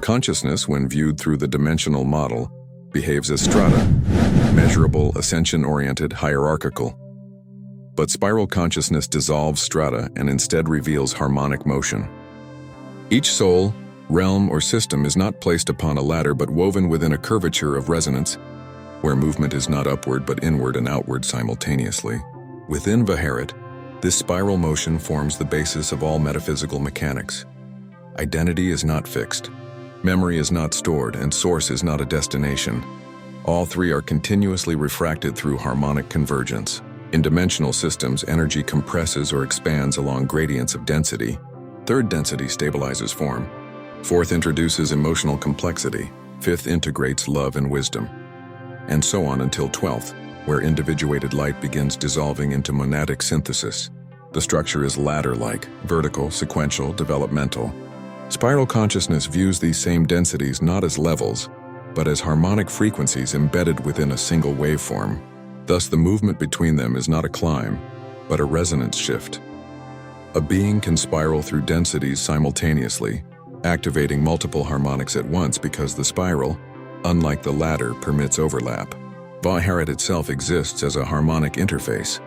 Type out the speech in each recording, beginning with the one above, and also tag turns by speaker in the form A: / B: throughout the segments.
A: Consciousness, when viewed through the dimensional model, behaves as strata, measurable, ascension-oriented, hierarchical. But spiral consciousness dissolves strata and instead reveals harmonic motion. Each soul, realm, or system is not placed upon a ladder but woven within a curvature of resonance, where movement is not upward but inward and outward simultaneously. Within Viharat, this spiral motion forms the basis of all metaphysical mechanics. Identity is not fixed. Memory is not stored, and source is not a destination. All three are continuously refracted through harmonic convergence. In dimensional systems, energy compresses or expands along gradients of density. Third density stabilizes form. Fourth introduces emotional complexity. Fifth integrates love and wisdom. And so on until 12th, where individuated light begins dissolving into monadic synthesis. The structure is ladder-like, vertical, sequential, developmental. Spiral consciousness views these same densities not as levels, but as harmonic frequencies embedded within a single waveform. Thus, the movement between them is not a climb, but a resonance shift. A being can spiral through densities simultaneously, activating multiple harmonics at once because the spiral, unlike the ladder, permits overlap. Viharat itself exists as a harmonic interface,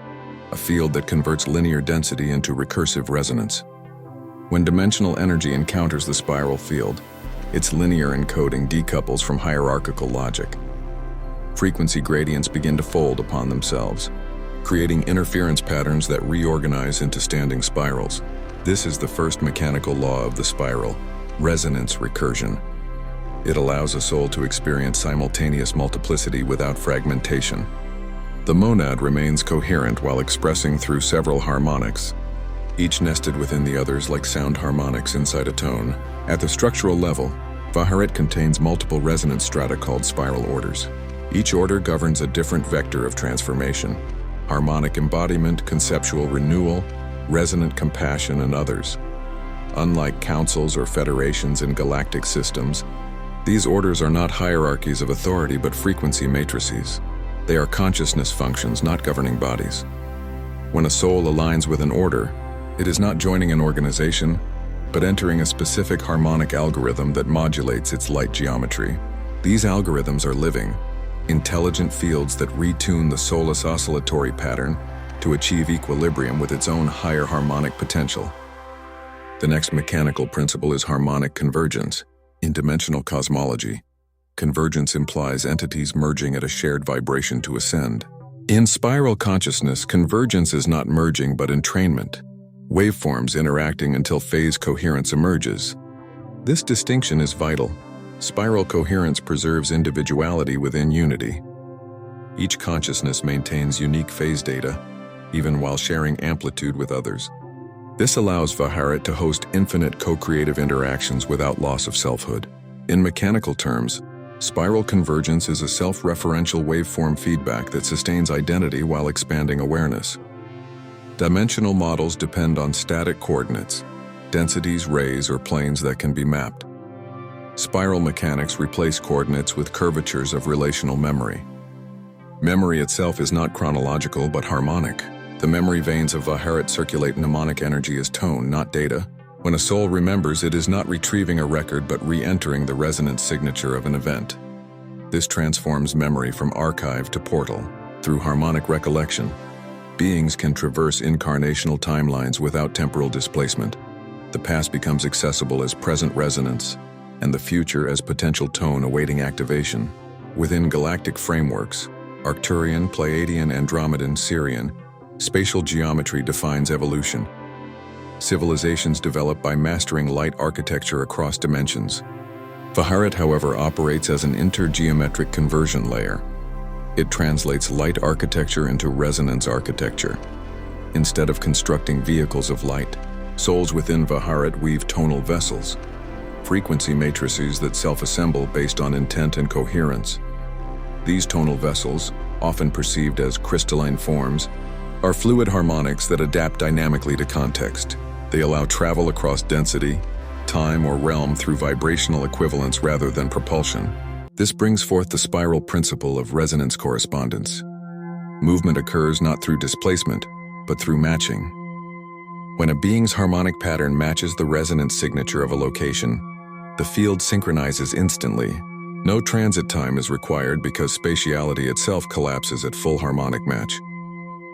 A: a field that converts linear density into recursive resonance. When dimensional energy encounters the spiral field, its linear encoding decouples from hierarchical logic. Frequency gradients begin to fold upon themselves, creating interference patterns that reorganize into standing spirals. This is the first mechanical law of the spiral, resonance recursion. It allows a soul to experience simultaneous multiplicity without fragmentation. The monad remains coherent while expressing through several harmonics, each nested within the others like sound harmonics inside a tone. At the structural level, Viharat contains multiple resonance strata called spiral orders. Each order governs a different vector of transformation: harmonic embodiment, conceptual renewal, resonant compassion, and others. Unlike councils or federations in galactic systems, these orders are not hierarchies of authority but frequency matrices. They are consciousness functions, not governing bodies. When a soul aligns with an order, it is not joining an organization, but entering a specific harmonic algorithm that modulates its light geometry. These algorithms are living, intelligent fields that retune the soulless oscillatory pattern to achieve equilibrium with its own higher harmonic potential. The next mechanical principle is harmonic convergence. In dimensional cosmology, convergence implies entities merging at a shared vibration to ascend. In spiral consciousness, convergence is not merging but entrainment. Waveforms interacting until phase coherence emerges. This distinction is vital. Spiral coherence preserves individuality within unity. Each consciousness maintains unique phase data, even while sharing amplitude with others. This allows Viharat to host infinite co-creative interactions without loss of selfhood. In mechanical terms, spiral convergence is a self-referential waveform feedback that sustains identity while expanding awareness. Dimensional models depend on static coordinates, densities, rays, or planes that can be mapped. Spiral mechanics replace coordinates with curvatures of relational memory. Memory itself is not chronological but harmonic. The memory veins of Viharat circulate mnemonic energy as tone, not data. When a soul remembers, it is not retrieving a record but re-entering the resonance signature of an event. This transforms memory from archive to portal. Through harmonic recollection, beings can traverse incarnational timelines without temporal displacement. The past becomes accessible as present resonance, and the future as potential tone awaiting activation. Within galactic frameworks, Arcturian, Pleiadian, Andromedan, Sirian, spatial geometry defines evolution. Civilizations develop by mastering light architecture across dimensions. Viharat, however, operates as an intergeometric conversion layer. It translates light architecture into resonance architecture. Instead of constructing vehicles of light, Souls within Viharat weave tonal vessels, frequency matrices that self-assemble based on intent and coherence. These tonal vessels, often perceived as crystalline forms, are fluid harmonics that adapt dynamically to context. They allow travel across density, time, or realm through vibrational equivalence rather than propulsion. This brings forth the spiral principle of resonance correspondence. Movement occurs not through displacement, but through matching. When a being's harmonic pattern matches the resonance signature of a location, the field synchronizes instantly. No transit time is required because spatiality itself collapses at full harmonic match.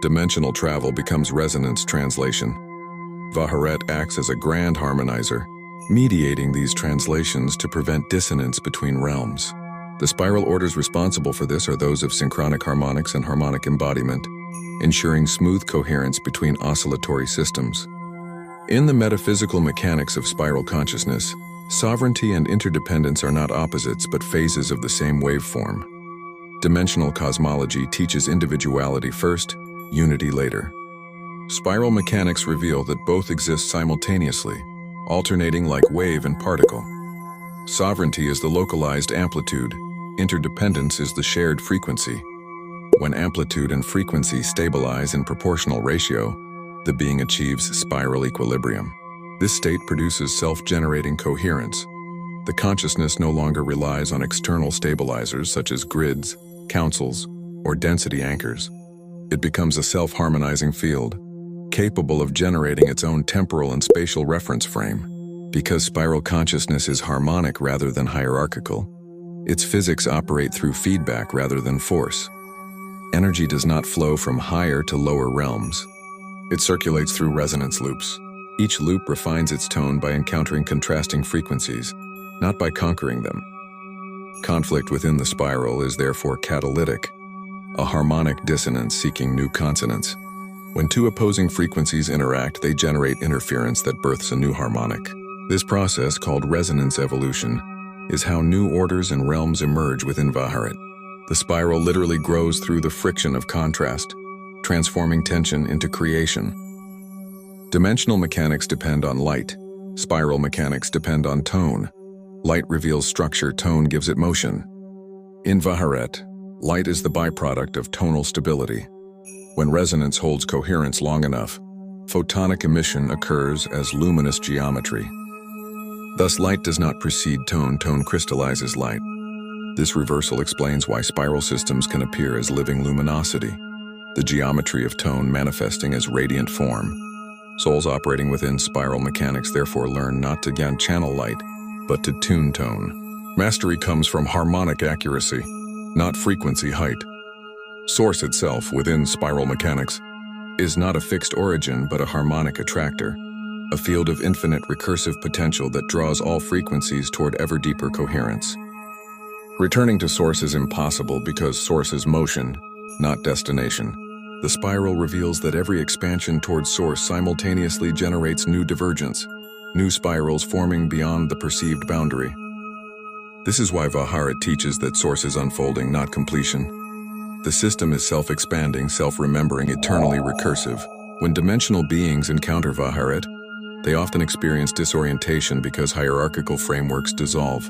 A: Dimensional travel becomes resonance translation. Viharat acts as a grand harmonizer, mediating these translations to prevent dissonance between realms. The spiral orders responsible for this are those of synchronic harmonics and harmonic embodiment, ensuring smooth coherence between oscillatory systems. In the metaphysical mechanics of spiral consciousness, sovereignty and interdependence are not opposites but phases of the same waveform. Dimensional cosmology teaches individuality first, unity later. Spiral mechanics reveal that both exist simultaneously, alternating like wave and particle. Sovereignty is the localized amplitude, interdependence is the shared frequency. When amplitude and frequency stabilize in proportional ratio, the being achieves spiral equilibrium. This state produces self-generating coherence. The consciousness no longer relies on external stabilizers such as grids, councils, or density anchors. It becomes a self-harmonizing field, capable of generating its own temporal and spatial reference frame. Because spiral consciousness is harmonic rather than hierarchical, its physics operate through feedback rather than force. Energy does not flow from higher to lower realms. It circulates through resonance loops. Each loop refines its tone by encountering contrasting frequencies, not by conquering them. Conflict within the spiral is therefore catalytic, a harmonic dissonance seeking new consonants. When two opposing frequencies interact, they generate interference that births a new harmonic. This process, called resonance evolution, is how new orders and realms emerge within Viharat. The spiral literally grows through the friction of contrast, transforming tension into creation. Dimensional mechanics depend on light. Spiral mechanics depend on tone. Light reveals structure, tone gives it motion. In Viharat, light is the byproduct of tonal stability. When resonance holds coherence long enough, photonic emission occurs as luminous geometry. Thus, light does not precede tone, tone crystallizes light. This reversal explains why spiral systems can appear as living luminosity, the geometry of tone manifesting as radiant form. Souls operating within spiral mechanics therefore learn not to again channel light, but to tune tone. Mastery comes from harmonic accuracy, not frequency height. Source itself, within spiral mechanics, is not a fixed origin but a harmonic attractor, a field of infinite recursive potential that draws all frequencies toward ever deeper coherence. Returning to source is impossible because source is motion, not destination. The spiral reveals that every expansion towards source simultaneously generates new divergence, new spirals forming beyond the perceived boundary. This is why Viharat teaches that source is unfolding, not completion. The system is self-expanding, self-remembering, eternally recursive. When dimensional beings encounter Viharat, they often experience disorientation because hierarchical frameworks dissolve.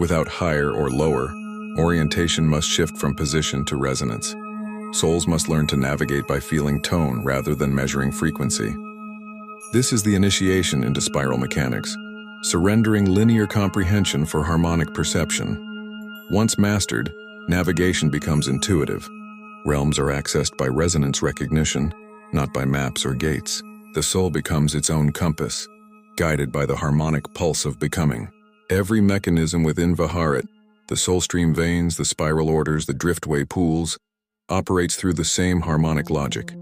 A: Without higher or lower, orientation must shift from position to resonance. Souls must learn to navigate by feeling tone rather than measuring frequency. This is the initiation into spiral mechanics, surrendering linear comprehension for harmonic perception. Once mastered, navigation becomes intuitive. Realms are accessed by resonance recognition, not by maps or gates. The soul becomes its own compass, guided by the harmonic pulse of becoming. Every mechanism within Viharat, the soul stream veins, the spiral orders, the driftway pools, operates through the same harmonic logic.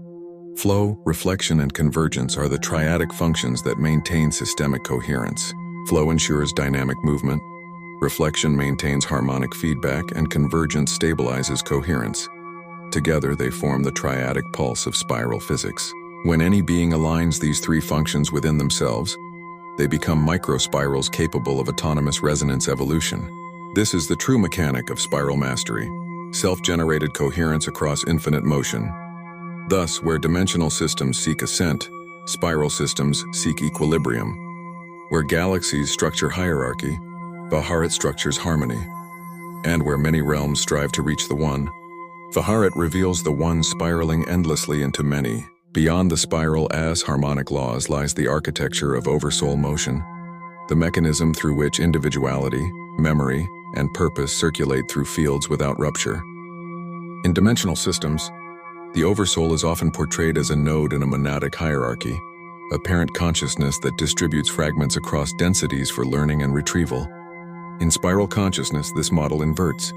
A: Flow, reflection, and convergence are the triadic functions that maintain systemic coherence. Flow ensures dynamic movement, reflection maintains harmonic feedback, and convergence stabilizes coherence. Together, they form the triadic pulse of spiral physics. When any being aligns these three functions within themselves, they become microspirals capable of autonomous resonance evolution. This is the true mechanic of spiral mastery, self-generated coherence across infinite motion. Thus, where dimensional systems seek ascent, spiral systems seek equilibrium. Where galaxies structure hierarchy, Vaharit structures harmony. And where many realms strive to reach the one, Vaharit reveals the one spiraling endlessly into many. Beyond the spiral as harmonic laws lies the architecture of Oversoul motion, the mechanism through which individuality, memory, and purpose circulate through fields without rupture. In dimensional systems, the Oversoul is often portrayed as a node in a monadic hierarchy, a parent consciousness that distributes fragments across densities for learning and retrieval. In spiral consciousness, this model inverts.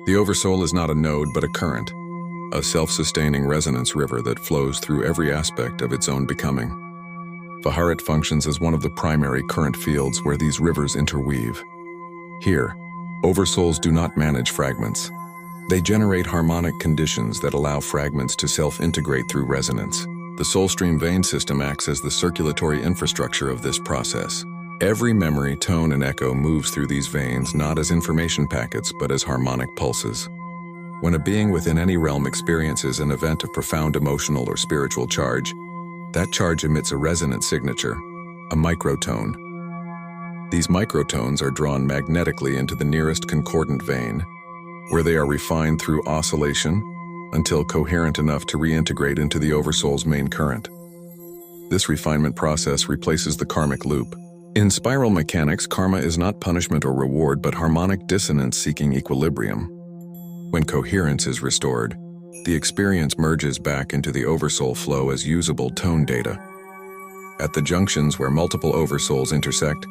A: The Oversoul is not a node but a current, a self-sustaining resonance river that flows through every aspect of its own becoming. Vaharit functions as one of the primary current fields where these rivers interweave. Here, Oversouls do not manage fragments. They generate harmonic conditions that allow fragments to self-integrate through resonance. The soulstream vein system acts as the circulatory infrastructure of this process. Every memory, tone, and echo moves through these veins not as information packets but as harmonic pulses. When a being within any realm experiences an event of profound emotional or spiritual charge, that charge emits a resonant signature, a microtone. These microtones are drawn magnetically into the nearest concordant vein, where they are refined through oscillation until coherent enough to reintegrate into the Oversoul's main current. This refinement process replaces the karmic loop. In spiral mechanics, karma is not punishment or reward but harmonic dissonance seeking equilibrium. When coherence is restored, the experience merges back into the Oversoul flow as usable tone data. At the junctions where multiple Oversouls intersect,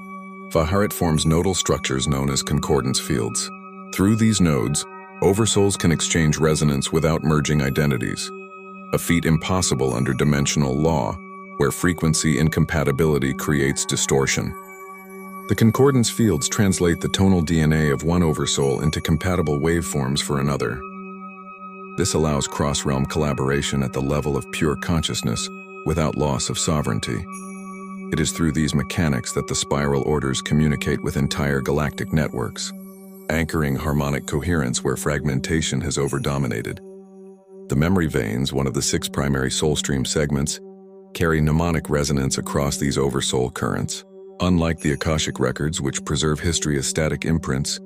A: Vaharit forms nodal structures known as concordance fields. Through these nodes, Oversouls can exchange resonance without merging identities, a feat impossible under dimensional law, where frequency incompatibility creates distortion. The concordance fields translate the tonal DNA of one Oversoul into compatible waveforms for another. This allows cross-realm collaboration at the level of pure consciousness without loss of sovereignty. It is through these mechanics that the spiral orders communicate with entire galactic networks, anchoring harmonic coherence where fragmentation has overdominated. The memory veins, one of the 6 primary soulstream segments, carry mnemonic resonance across these Oversoul currents. Unlike the Akashic records, which preserve history as static imprints,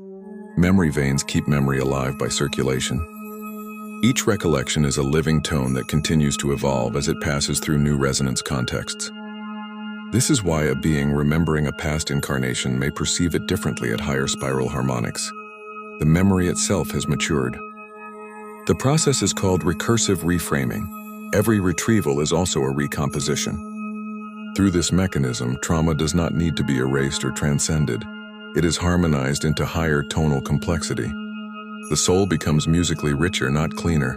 A: memory veins keep memory alive by circulation. Each recollection is a living tone that continues to evolve as it passes through new resonance contexts. This is why a being remembering a past incarnation may perceive it differently at higher spiral harmonics. The memory itself has matured. The process is called recursive reframing. Every retrieval is also a recomposition. Through this mechanism, trauma does not need to be erased or transcended. It is harmonized into higher tonal complexity. The soul becomes musically richer, not cleaner.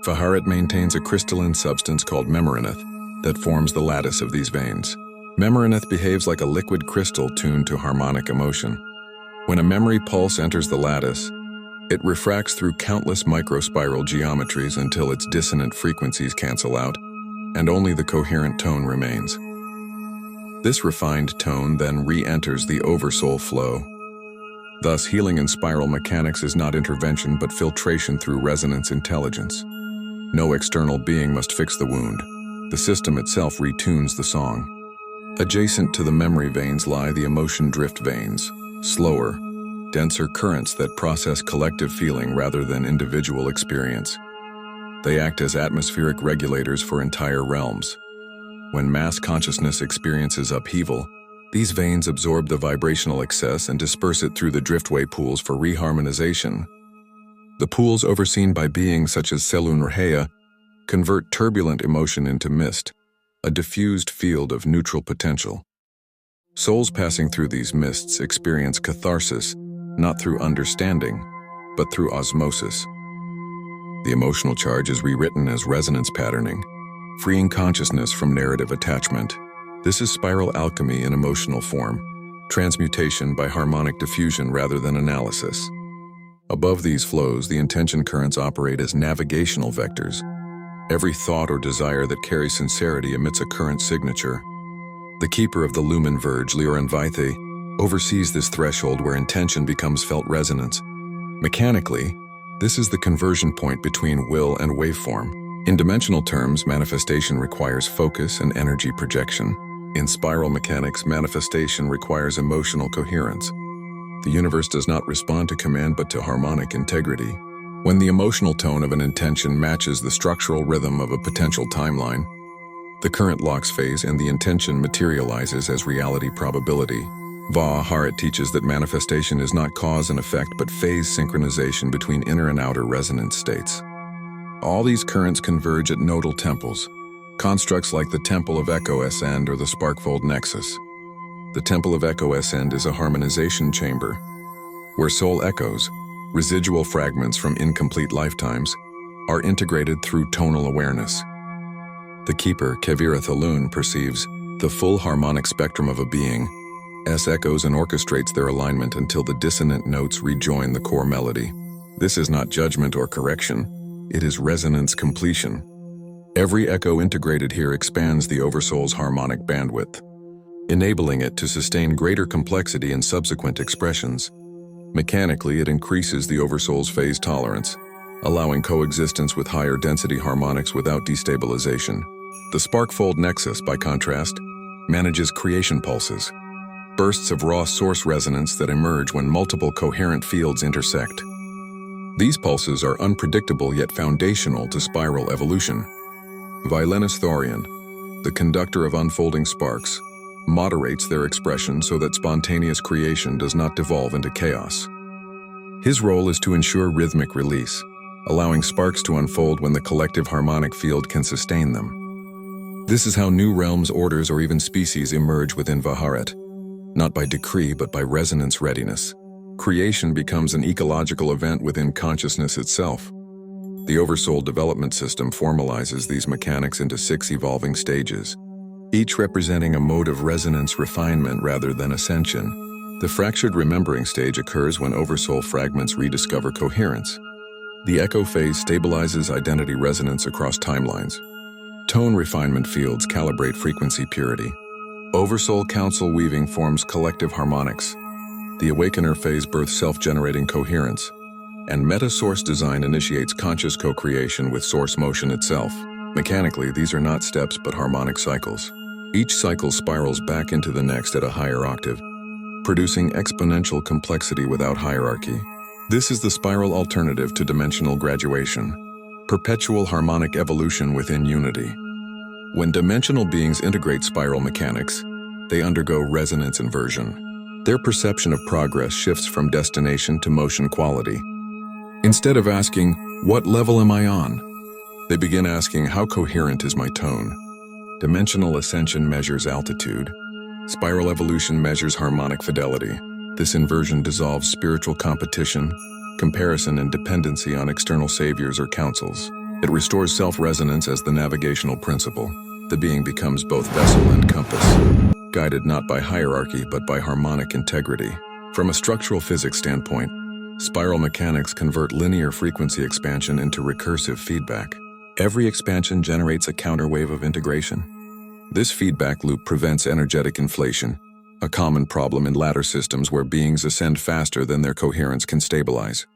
A: Vaharit maintains a crystalline substance called memorineth that forms the lattice of these veins. Memorineth behaves like a liquid crystal tuned to harmonic emotion. When a memory pulse enters the lattice, it refracts through countless microspiral geometries until its dissonant frequencies cancel out, and only the coherent tone remains. This refined tone then re-enters the Oversoul flow. Thus, healing in spiral mechanics is not intervention but filtration through resonance intelligence. No external being must fix the wound. The system itself retunes the song. Adjacent to the memory veins lie the emotion drift veins, slower, denser currents that process collective feeling rather than individual experience. They act as atmospheric regulators for entire realms. When mass consciousness experiences upheaval, these veins absorb the vibrational excess and disperse it through the driftway pools for reharmonization. The pools overseen by beings such as Selun or Heya convert turbulent emotion into mist, a diffused field of neutral potential. Souls passing through these mists experience catharsis, not through understanding, but through osmosis. The emotional charge is rewritten as resonance patterning, freeing consciousness from narrative attachment. This is spiral alchemy in emotional form, transmutation by harmonic diffusion rather than analysis. Above these flows, the intention currents operate as navigational vectors. Every thought or desire that carries sincerity emits a current signature. The keeper of the lumen verge, Liran Vaithe, oversees this threshold where intention becomes felt resonance. Mechanically, this is the conversion point between will and waveform. In dimensional terms, manifestation requires focus and energy projection. In spiral mechanics, manifestation requires emotional coherence. The universe does not respond to command but to harmonic integrity. When the emotional tone of an intention matches the structural rhythm of a potential timeline, the current locks phase and the intention materializes as reality probability. Vaharit teaches that manifestation is not cause and effect but phase synchronization between inner and outer resonance states. All these currents converge at nodal temples, constructs like the Temple of Echo Ascend or the Sparkfold Nexus. The Temple of Echo Ascend is a harmonization chamber, where soul echoes, residual fragments from incomplete lifetimes, are integrated through tonal awareness. The keeper, Kevira Thalun, perceives the full harmonic spectrum of a being, echoes and orchestrates their alignment until the dissonant notes rejoin the core melody. This is not judgment or correction, it is resonance completion. Every echo integrated here expands the Oversoul's harmonic bandwidth, enabling it to sustain greater complexity in subsequent expressions. Mechanically, it increases the Oversoul's phase tolerance, allowing coexistence with higher density harmonics without destabilization. The Sparkfold Nexus, by contrast, manages creation pulses, bursts of raw source resonance that emerge when multiple coherent fields intersect. These pulses are unpredictable yet foundational to spiral evolution. Vilenus Thorian, the conductor of unfolding sparks, moderates their expression so that spontaneous creation does not devolve into chaos. His role is to ensure rhythmic release, allowing sparks to unfold when the collective harmonic field can sustain them. This is how new realms, orders, or even species emerge within Vaharit, not by decree but by resonance readiness. Creation becomes an ecological event within consciousness itself. The Oversoul development system formalizes these mechanics into 6 evolving stages, each representing a mode of resonance refinement rather than ascension. The fractured remembering stage occurs when Oversoul fragments rediscover coherence. The echo phase stabilizes identity resonance across timelines. Tone refinement fields calibrate frequency purity. Oversoul council weaving forms collective harmonics. The awakener phase births self-generating coherence. And meta-source design initiates conscious co-creation with source motion itself. Mechanically, these are not steps but harmonic cycles. Each cycle spirals back into the next at a higher octave, producing exponential complexity without hierarchy. This is the spiral alternative to dimensional graduation, perpetual harmonic evolution within unity. When dimensional beings integrate spiral mechanics, they undergo resonance inversion. Their perception of progress shifts from destination to motion quality. Instead of asking, "What level am I on?" they begin asking, "How coherent is my tone?" Dimensional ascension measures altitude. Spiral evolution measures harmonic fidelity. This inversion dissolves spiritual competition, comparison, and dependency on external saviors or counsels. It restores self-resonance as the navigational principle. The being becomes both vessel and compass, guided not by hierarchy but by harmonic integrity. From a structural physics standpoint, spiral mechanics convert linear frequency expansion into recursive feedback. Every expansion generates a counterwave of integration. This feedback loop prevents energetic inflation, a common problem in ladder systems where beings ascend faster than their coherence can stabilize.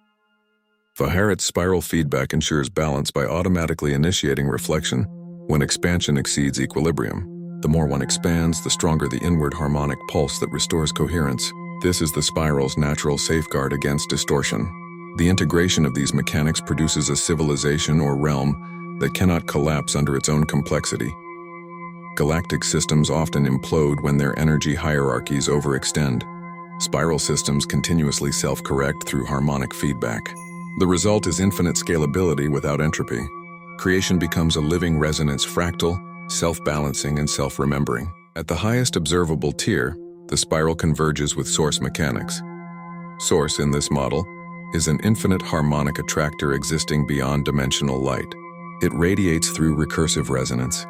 A: Vaharit's spiral feedback ensures balance by automatically initiating reflection when expansion exceeds equilibrium. The more one expands, the stronger the inward harmonic pulse that restores coherence. This is the spiral's natural safeguard against distortion. The integration of these mechanics produces a civilization or realm that cannot collapse under its own complexity. Galactic systems often implode when their energy hierarchies overextend. Spiral systems continuously self-correct through harmonic feedback. The result is infinite scalability without entropy. Creation becomes a living resonance, fractal, self-balancing, and self-remembering. At the highest observable tier, the spiral converges with source mechanics. Source, in this model, is an infinite harmonic attractor existing beyond dimensional light. It radiates through recursive resonance,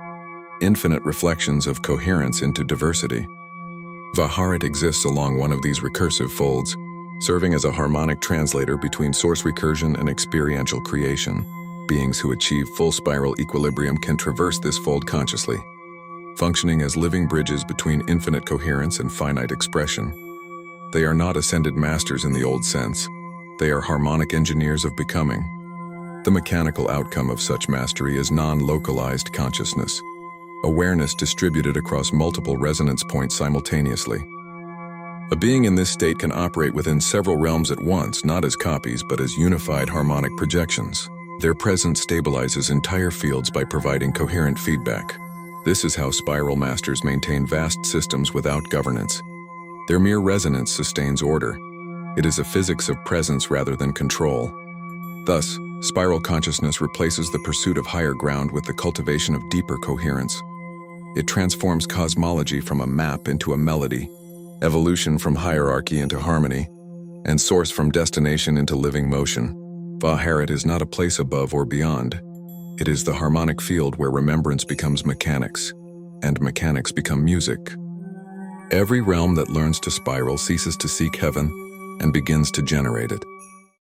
A: infinite reflections of coherence into diversity. Vaharit exists along one of these recursive folds, serving as a harmonic translator between source recursion and experiential creation. Beings who achieve full spiral equilibrium can traverse this fold consciously, functioning as living bridges between infinite coherence and finite expression. They are not ascended masters in the old sense. They are harmonic engineers of becoming. The mechanical outcome of such mastery is non-localized consciousness, awareness distributed across multiple resonance points simultaneously. A being in this state can operate within several realms at once, not as copies, but as unified harmonic projections. Their presence stabilizes entire fields by providing coherent feedback. This is how spiral masters maintain vast systems without governance. Their mere resonance sustains order. It is a physics of presence rather than control. Thus, spiral consciousness replaces the pursuit of higher ground with the cultivation of deeper coherence. It transforms cosmology from a map into a melody, evolution from hierarchy into harmony, and source from destination into living motion. Vaharat is not a place above or beyond. It is the harmonic field where remembrance becomes mechanics, and mechanics become music. Every realm that learns to spiral ceases to seek heaven and begins to generate it.